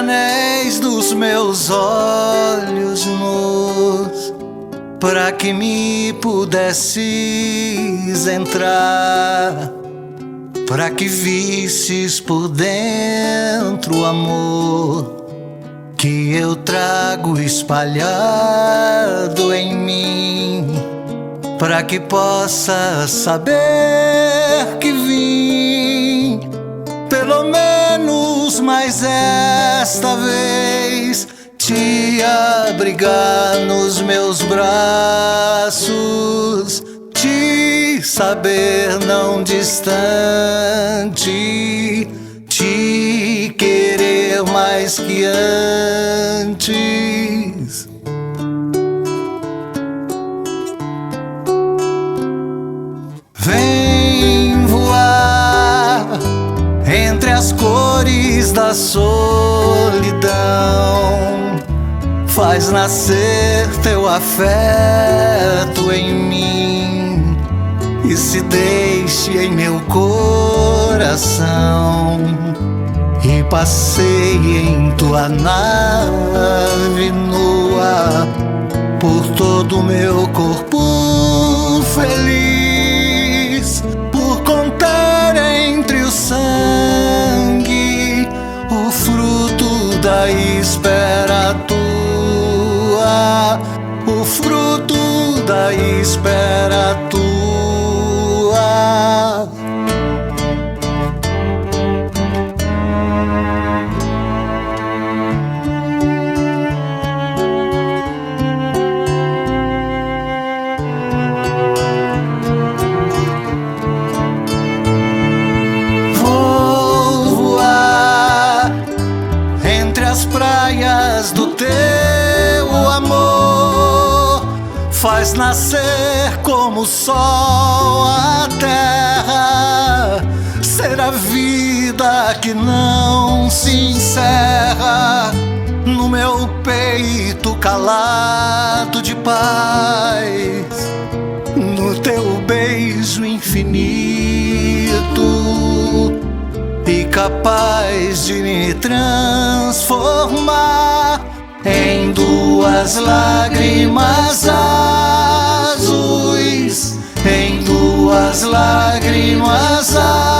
anéis dos meus olhos nus, para que me pudesses entrar, para que visses por dentro o amor que eu trago espalhado em mim, para que possa saber que vim, pelo menos mais esta vez, te abrigar nos meus braços, te saber não distante, te querer mais que antes. Vem voar entre as cores da solidão, faz nascer teu afeto em mim e se deixe em meu coração, e passeie em tua nave nua por todo o meu corpo feliz, por contar entre o sangue o fruto da espera tua, o fruto da espera tua. Praias do teu amor, faz nascer como o sol a terra, ser a vida que não se encerra no meu peito calado de paz, no teu beijo infinito e capaz de me transformar em duas lágrimas azuis, em duas lágrimas azuis.